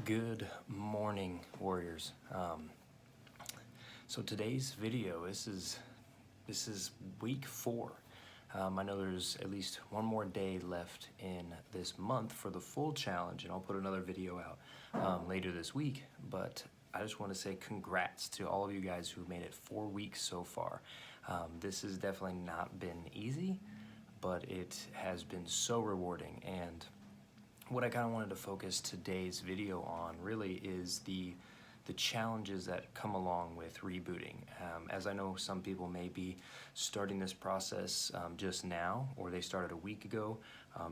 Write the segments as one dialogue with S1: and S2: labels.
S1: Good morning, warriors. So today's video, this is week 4. I know there's at least one more day left in this month for the full challenge, and I'll put another video out later this week. But I just want to say congrats to all of you guys who've made it 4 weeks so far. This has definitely not been easy, but it has been so rewarding. And what I kind of wanted to focus today's video on really is the challenges that come along with rebooting. As I know some people may be starting this process just now, or they started a week ago.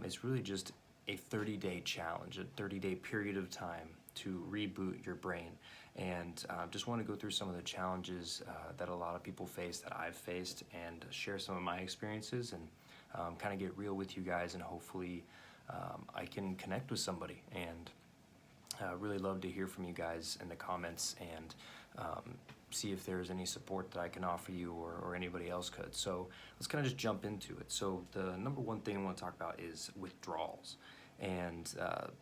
S1: It's really just a 30-day challenge, a 30-day period of time to reboot your brain. And just want to go through some of the challenges that a lot of people face, that I've faced, and share some of my experiences and kind of get real with you guys, and hopefully I can connect with somebody. And really love to hear from you guys in the comments and see if there's any support that I can offer you or anybody else could. So let's kind of just jump into it. So the number one thing I want to talk about is withdrawals, and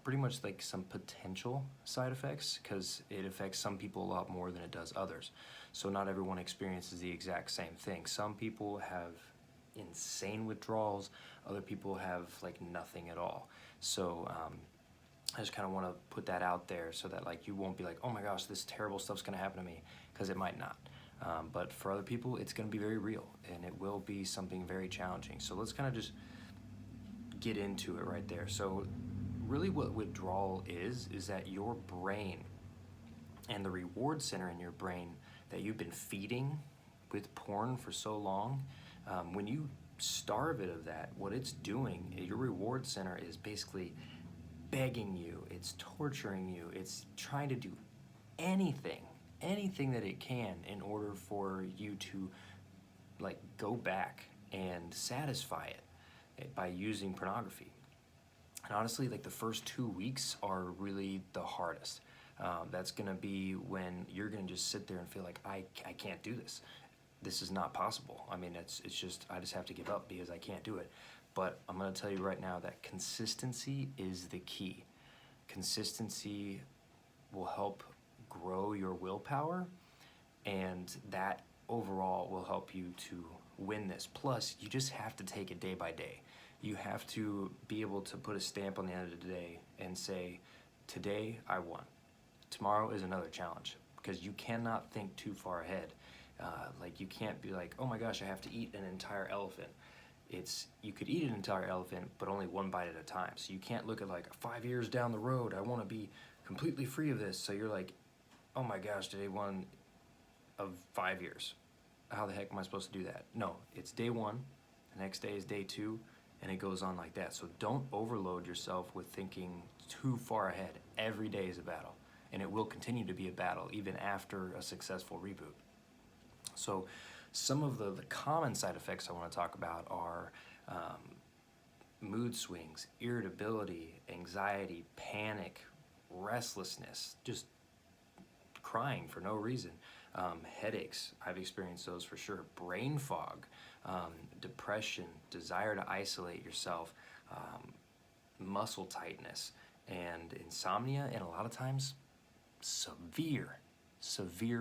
S1: pretty much like some potential side effects, because it affects some people a lot more than it does others. So not everyone experiences the exact same thing. Some people have insane withdrawals, other people have like nothing at all. So I just kind of want to put that out there so that like you won't be like, oh my gosh, this terrible stuff's going to happen to me, because it might not. But for other people, it's going to be very real, and it will be something very challenging. So let's kind of just get into it right there. So really what withdrawal is that your brain and the reward center in your brain that you've been feeding with porn for so long, when you starve it of that, what it's doing, your reward center is basically begging you, it's torturing you, it's trying to do anything that it can in order for you to like go back and satisfy it by using pornography. And honestly, like the first 2 weeks are really the hardest. That's gonna be when you're gonna just sit there and feel like I can't do this. This is not possible. I mean, it's just, I just have to give up because I can't do it. But I'm gonna tell you right now that consistency is the key. Consistency will help grow your willpower, and that overall will help you to win this. Plus, you just have to take it day by day. You have to be able to put a stamp on the end of the day and say, today I won. Tomorrow is another challenge, because you cannot think too far ahead. Like you can't be like, oh my gosh, I have to eat an entire elephant. You could eat an entire elephant, but only one bite at a time. So you can't look at like 5 years down the road, I want to be completely free of this. So you're like, oh my gosh, day 1 of 5 years. How the heck am I supposed to do that? No, it's day 1, the next day is day 2, and it goes on like that. So don't overload yourself with thinking too far ahead. Every day is a battle, and it will continue to be a battle even after a successful reboot. So some of the common side effects I want to talk about are mood swings, irritability, anxiety, panic, restlessness, just crying for no reason, headaches, I've experienced those for sure, brain fog, depression, desire to isolate yourself, muscle tightness, and insomnia, and a lot of times severe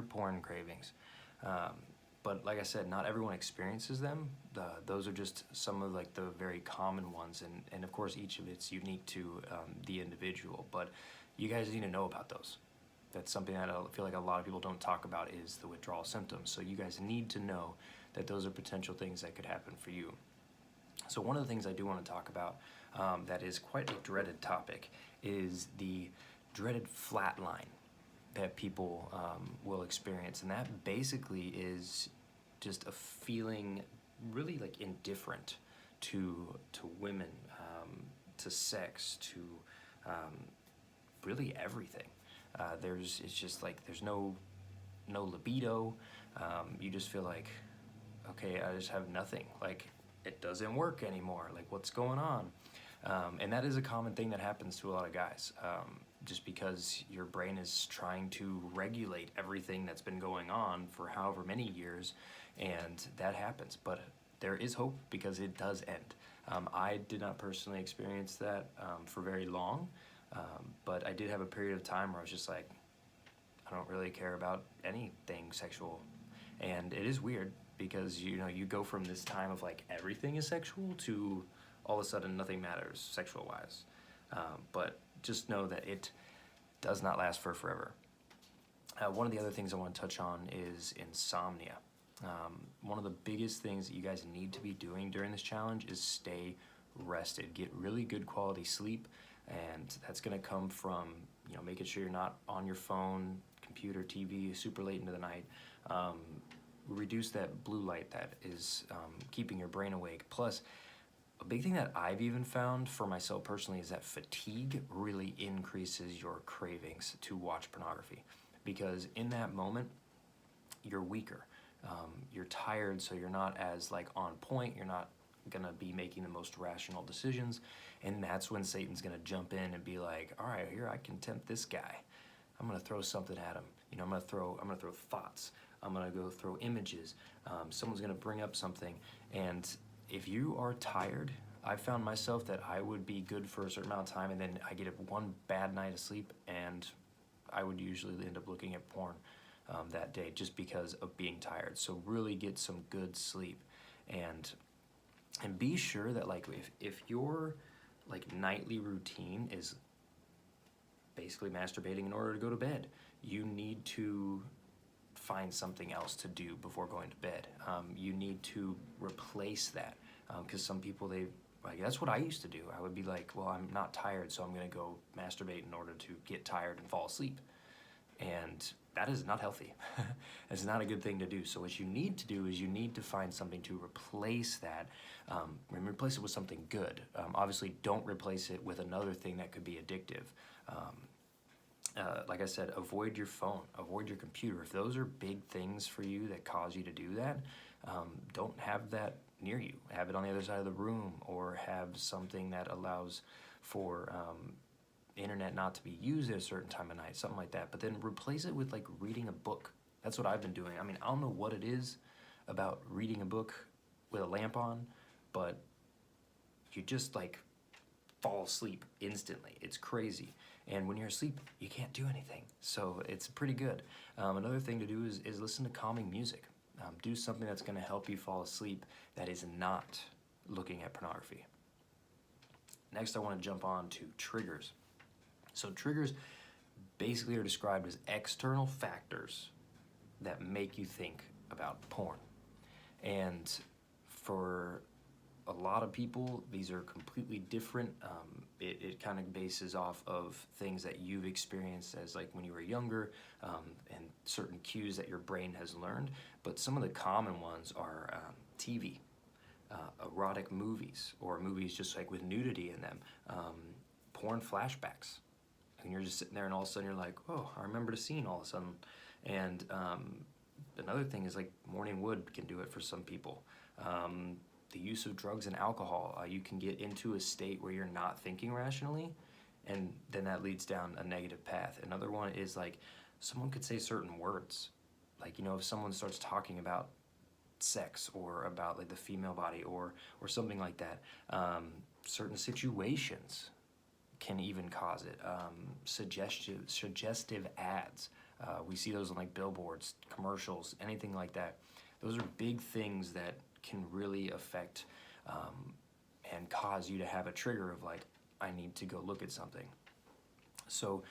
S1: porn cravings. But like I said, not everyone experiences them. Those are just some of like the very common ones, and of course each of it's unique to the individual, but you guys need to know about those. That's something that I feel like a lot of people don't talk about, is the withdrawal symptoms. So you guys need to know that those are potential things that could happen for you. So one of the things I do want to talk about that is quite a dreaded topic is the dreaded flat line that people will experience. And that basically is just a feeling really like indifferent to women, to sex, to really everything. It's just like there's no libido. You just feel like, okay, I just have nothing. Like it doesn't work anymore. Like what's going on? And that is a common thing that happens to a lot of guys. Just because your brain is trying to regulate everything that's been going on for however many years, and that happens. But there is hope, because it does end. I did not personally experience that for very long. But I did have a period of time where I was just like, I don't really care about anything sexual. And it is weird because, you know, you go from this time of like everything is sexual to all of a sudden nothing matters sexual wise. But just know that it does not last for forever. One of the other things I want to touch on is insomnia. One of the biggest things that you guys need to be doing during this challenge is stay rested. Get really good quality sleep, and that's going to come from, you know, making sure you're not on your phone, computer, TV super late into the night. Reduce that blue light that is keeping your brain awake. Plus, a big thing that I've even found for myself personally is that fatigue really increases your cravings to watch pornography, because in that moment you're weaker, you're tired, so you're not as like on point, you're not gonna be making the most rational decisions, and that's when Satan's gonna jump in and be like, all right, here, I can tempt this guy. I'm gonna throw something at him. You know, I'm gonna throw thoughts. I'm gonna go throw images. Someone's gonna bring up something, and if you are tired, I found myself that I would be good for a certain amount of time, and then I get one bad night of sleep, and I would usually end up looking at porn that day just because of being tired. So really get some good sleep, and be sure that like if your like nightly routine is basically masturbating in order to go to bed, you need to find something else to do before going to bed. You need to replace that, because some people, like, that's what I used to do. I would be like, well, I'm not tired, so I'm gonna go masturbate in order to get tired and fall asleep. And that is not healthy. It's not a good thing to do. So what you need to do is you need to find something to replace that, and replace it with something good. Obviously, don't replace it with another thing that could be addictive. Like I said, avoid your phone, avoid your computer. If those are big things for you that cause you to do that, don't have that near you. Have it on the other side of the room, or have something that allows for internet not to be used at a certain time of night, something like that. But then replace it with like reading a book. That's what I've been doing. I mean, I don't know what it is about reading a book with a lamp on, but you just like fall asleep instantly. It's crazy. And when you're asleep, you can't do anything. So it's pretty good. Another thing to do is listen to calming music. Do something that's going to help you fall asleep that is not looking at pornography. Next, I want to jump on to triggers. So triggers basically are described as external factors that make you think about porn. And for a lot of people, these are completely different. It kind of bases off of things that you've experienced as like when you were younger, and certain cues that your brain has learned. But some of the common ones are TV, erotic movies, or movies just like with nudity in them, porn flashbacks. And you're just sitting there and all of a sudden you're like, oh, I remember the scene all of a sudden. And another thing is like morning wood can do it for some people. The use of drugs and alcohol, you can get into a state where you're not thinking rationally, and then that leads down a negative path. Another one is like someone could say certain words. Like, you know, if someone starts talking about sex or about like the female body or something like that, certain situations can even cause it. Suggestive ads. We see those on like billboards, commercials, anything like that. Those are big things that can really affect and cause you to have a trigger of like, I need to go look at something. So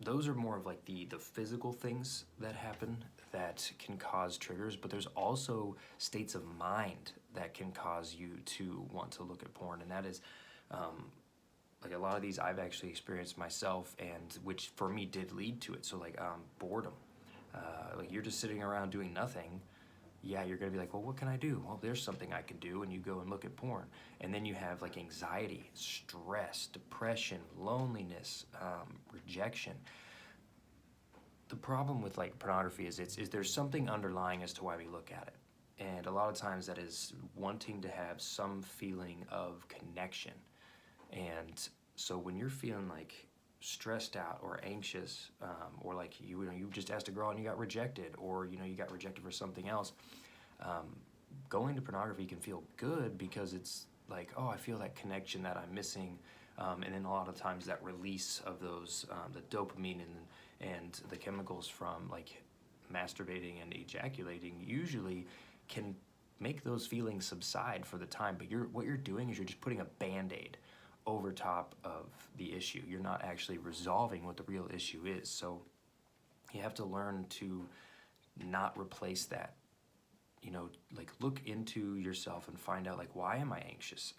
S1: those are more of like the physical things that happen that can cause triggers, but there's also states of mind that can cause you to want to look at porn, and that is like a lot of these I've actually experienced myself, and which for me did lead to it. So like boredom, like you're just sitting around doing nothing. Yeah, you're gonna be like, well, what can I do? Well, there's something I can do, and you go and look at porn. And then you have like anxiety, stress, depression, loneliness, rejection. The problem with like pornography is there's something underlying as to why we look at it. And a lot of times that is wanting to have some feeling of connection. And so when you're feeling like stressed out or anxious, or like you just asked a girl and you got rejected, or you got rejected for something else, going to pornography can feel good because it's like, oh, I feel that connection that I'm missing And then a lot of times that release of those, the dopamine and the chemicals from like masturbating and ejaculating usually can make those feelings subside for the time. But what you're doing is you're just putting a Band-Aid over top of the issue. You're not actually resolving what the real issue is. So you have to learn to not replace that. You know, like look into yourself and find out, like, why am I anxious?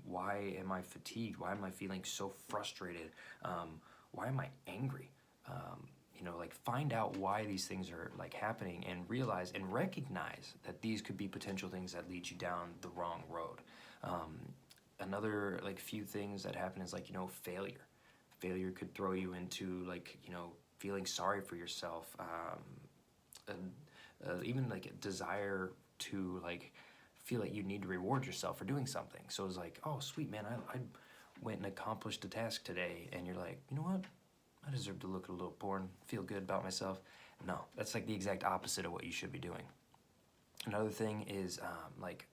S1: Why am I fatigued? Why am I feeling so frustrated? Why am I angry? You know, like find out why these things are like happening and realize and recognize that these could be potential things that lead you down the wrong road. Another like few things that happen is like, you know, failure. Failure could throw you into like, you know, feeling sorry for yourself. Even like a desire to like feel like you need to reward yourself for doing something. So it's like, oh sweet man, I went and accomplished a task today, and you're like, you know what? I deserve to look at a little porn, feel good about myself. No, that's like the exact opposite of what you should be doing. Another thing is like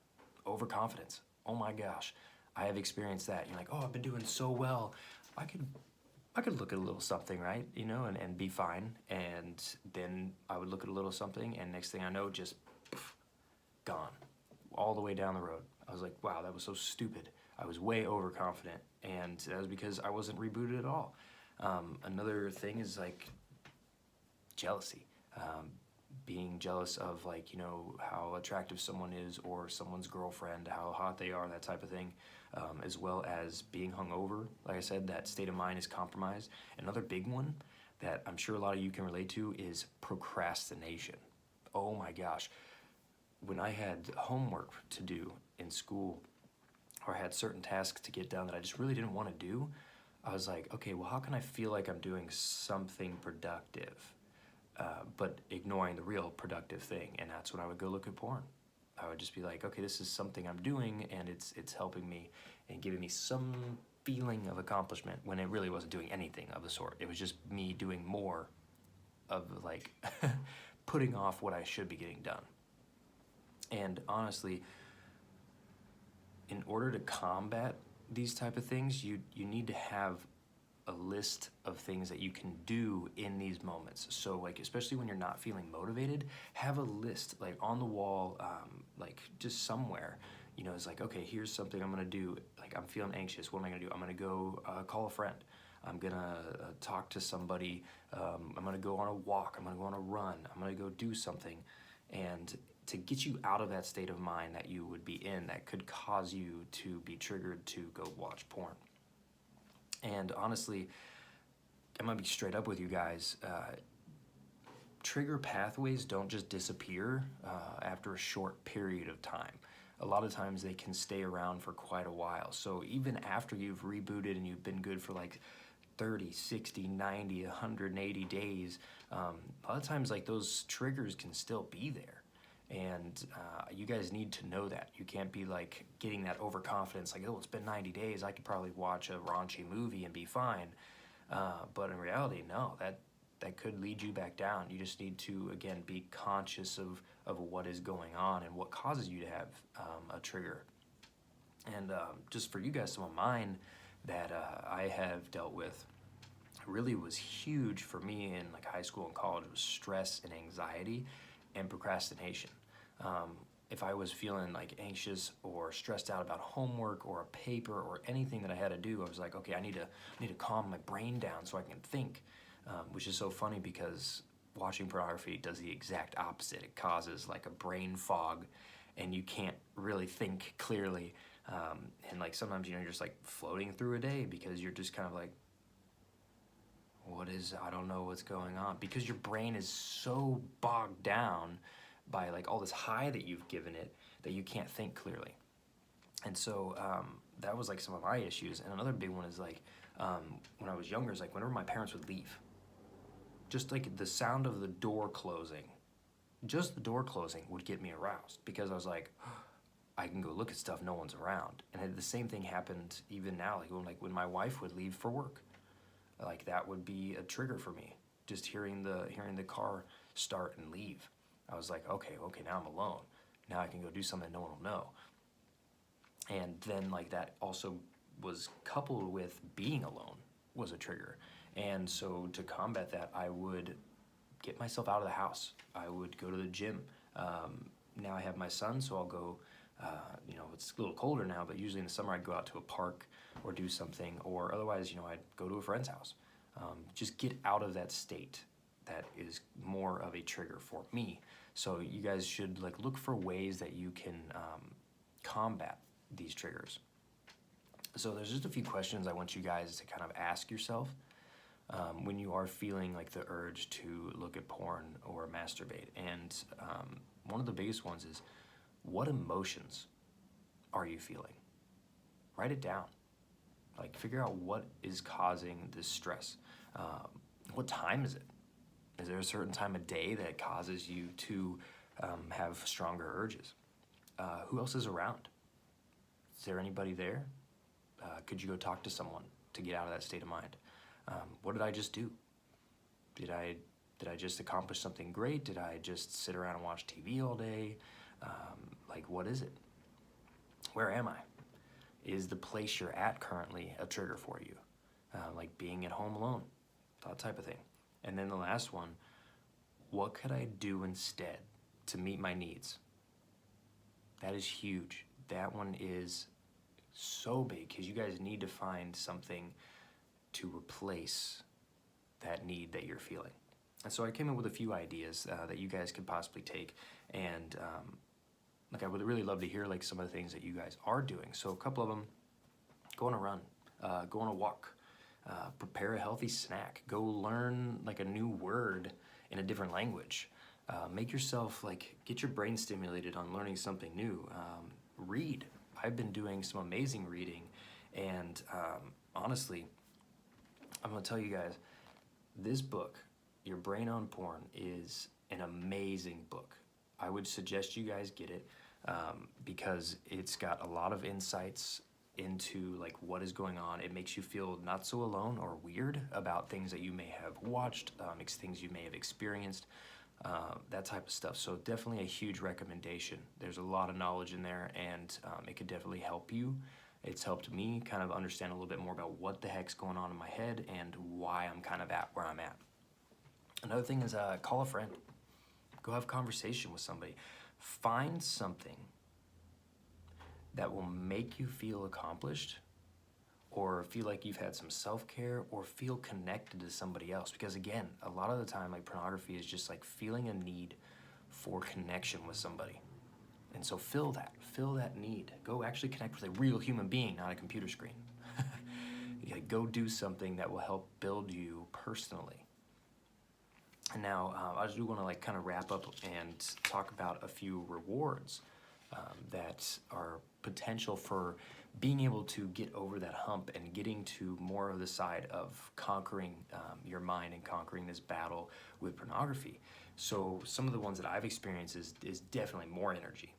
S1: overconfidence. Oh my gosh, I have experienced that. You're like, oh, I've been doing so well. I could look at a little something, right? You know, and be fine. And then I would look at a little something, and next thing I know, just poof, gone, all the way down the road. I was like, wow, that was so stupid. I was way overconfident, and that was because I wasn't rebooted at all. Another thing is like jealousy. Being jealous of like, you know, how attractive someone is or someone's girlfriend, how hot they are, that type of thing, as well as being hungover. Like I said, that state of mind is compromised. Another big one that I'm sure a lot of you can relate to is procrastination. Oh my gosh. When I had homework to do in school, or I had certain tasks to get done that I just really didn't want to do, I was like, okay, well, how can I feel like I'm doing something productive? But ignoring the real productive thing, and that's when I would go look at porn. I would just be like, okay, this is something I'm doing, and it's helping me and giving me some feeling of accomplishment, when it really wasn't doing anything of the sort. It was just me doing more of like putting off what I should be getting done. And honestly, in order to combat these type of things, you need to have a list of things that you can do in these moments. So like, especially when you're not feeling motivated, have a list like on the wall, like just somewhere. You know, it's like, okay, here's something I'm gonna do. Like, I'm feeling anxious. What am I gonna do? I'm gonna go call a friend. I'm gonna talk to somebody. I'm gonna go on a walk. I'm gonna go on a run. I'm gonna go do something. And to get you out of that state of mind that you would be in, that could cause you to be triggered to go watch porn. And honestly, I'm gonna be straight up with you guys. Trigger pathways don't just disappear after a short period of time. A lot of times they can stay around for quite a while. So even after you've rebooted and you've been good for like 30, 60, 90, 180 days, a lot of times like those triggers can still be there. And you guys need to know that. You can't be like getting that overconfidence, like, oh, it's been 90 days, I could probably watch a raunchy movie and be fine. But in reality, no, that could lead you back down. You just need to, again, be conscious of what is going on and what causes you to have a trigger. And just for you guys, some of mine that I have dealt with really was huge for me in like high school and college was stress and anxiety and procrastination. If I was feeling like anxious or stressed out about homework or a paper or anything that I had to do, I was like, okay, I need to calm my brain down so I can think, which is so funny because watching pornography does the exact opposite. It causes like a brain fog, and you can't really think clearly. And like sometimes, you know, you're just like floating through a day because you're just kind of like, I don't know what's going on, because your brain is so bogged down by like all this high that you've given it that you can't think clearly. And so that was like some of my issues. And another big one is like when I was younger, is like whenever my parents would leave, just like the sound of the door closing, just the door closing would get me aroused, because I was like, I can go look at stuff, no one's around. And the same thing happened even now, like when my wife would leave for work. Like that would be a trigger for me, just hearing the car start and leave. I was like, okay, now I'm alone. Now I can go do something no one will know. And then like that also was coupled with being alone was a trigger. And so to combat that, I would get myself out of the house. I would go to the gym. Now I have my son, so I'll go, it's a little colder now, but usually in the summer I'd go out to a park or do something, or otherwise, I'd go to a friend's house. Just get out of that state. That is more of a trigger for me. So you guys should look for ways that you can combat these triggers. So there's just a few questions I want you guys to kind of ask yourself when you are feeling the urge to look at porn or masturbate. And one of the biggest ones is, what emotions are you feeling? Write it down. Figure out what is causing this stress. What time is it? Is there a certain time of day that causes you to have stronger urges? Who else is around? Is there anybody there? Could you go talk to someone to get out of that state of mind? What did I just do? Did I just accomplish something great? Did I just sit around and watch TV all day? What is it? Where am I? Is the place you're at currently a trigger for you? Being at home alone, that type of thing. And then the last one, what could I do instead to meet my needs? That is huge. That one is so big because you guys need to find something to replace that need that you're feeling. And so I came up with a few ideas that you guys could possibly take, and I would really love to hear some of the things that you guys are doing. So a couple of them: go on a run, go on a walk, prepare a healthy snack, go learn a new word in a different language, make yourself get your brain stimulated on learning something new. Read. I've been doing some amazing reading, and honestly, I'm gonna tell you guys, this book, Your Brain on Porn, is an amazing book. I would suggest you guys get it because it's got a lot of insights into what is going on. It makes you feel not so alone or weird about things that you may have watched, things you may have experienced, that type of stuff. So definitely a huge recommendation. There's a lot of knowledge in there, and it could definitely help you. It's helped me kind of understand a little bit more about what the heck's going on in my head and why I'm kind of at where I'm at. Another thing is call a friend. Go have a conversation with somebody. Find something that will make you feel accomplished, or feel like you've had some self-care, or feel connected to somebody else. Because again, a lot of the time, pornography is just feeling a need for connection with somebody. And so fill that need. Go actually connect with a real human being, not a computer screen. Go do something that will help build you personally. And now I do want to kind of wrap up and talk about a few rewards that are potential for being able to get over that hump and getting to more of the side of conquering your mind and conquering this battle with pornography. So some of the ones that I've experienced is definitely more energy.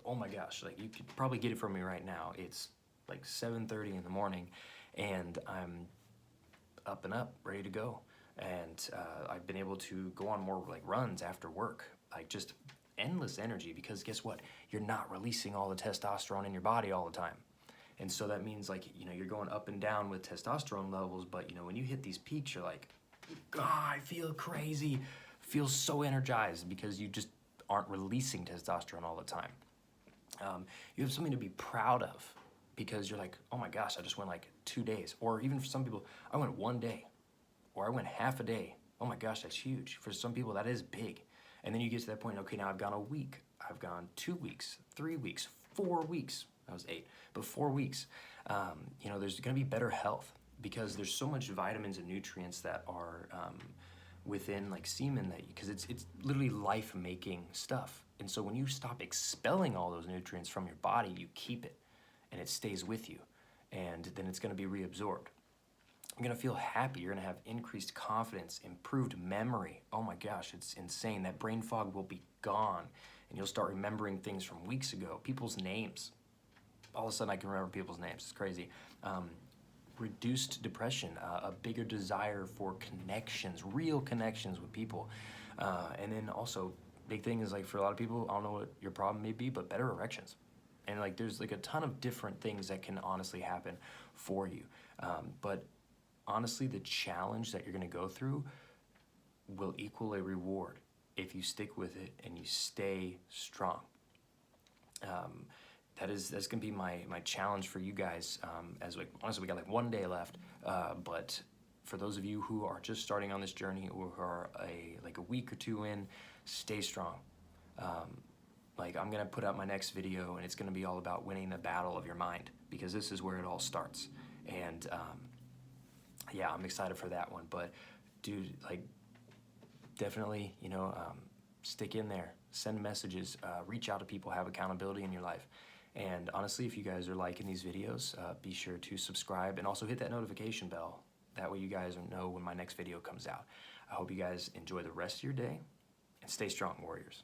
S1: Oh my gosh, you could probably get it from me right now. It's 7:30 in the morning, and I'm up and up, ready to go. And I've been able to go on more runs after work, just endless energy, because guess what? You're not releasing all the testosterone in your body all the time. And so that means you're going up and down with testosterone levels, but when you hit these peaks, you're God, I feel crazy, feel so energized, because you just aren't releasing testosterone all the time. You have something to be proud of, because you're oh my gosh, I just went 2 days. Or even for some people, I went 1 day, or I went half a day. Oh my gosh, that's huge. For some people, that is big. And then you get to that point, okay, now I've gone a week, I've gone 2 weeks, 3 weeks, 4 weeks. That was 8, but 4 weeks. There's gonna be better health, because there's so much vitamins and nutrients that are within semen, because it's literally life-making stuff. And so when you stop expelling all those nutrients from your body, you keep it, and it stays with you, and then it's gonna be reabsorbed. You're gonna feel happy, you're gonna have increased confidence, improved memory. Oh my gosh, it's insane. That brain fog will be gone, and you'll start remembering things from weeks ago, people's names. All of a sudden I can remember people's names, it's crazy. Reduced depression, a bigger desire for connections, real connections with people. And then also, big thing is for a lot of people, I don't know what your problem may be, but better erections. And like there's like a ton of different things that can honestly happen for you. But honestly, the challenge that you're gonna go through will equal a reward if you stick with it and you stay strong. That's gonna be my challenge for you guys. As like honestly, we got like 1 day left, but for those of you who are just starting on this journey or who are like a week or two in, stay strong. Like I'm gonna put out my next video and it's gonna be all about winning the battle of your mind, because this is where it all starts. And yeah, I'm excited for that one. But dude, like definitely, you know, stick in there, send messages, reach out to people, have accountability in your life. And honestly, if you guys are liking these videos, be sure to subscribe and also hit that notification bell. That way you guys know when my next video comes out. I hope you guys enjoy the rest of your day and stay strong, warriors.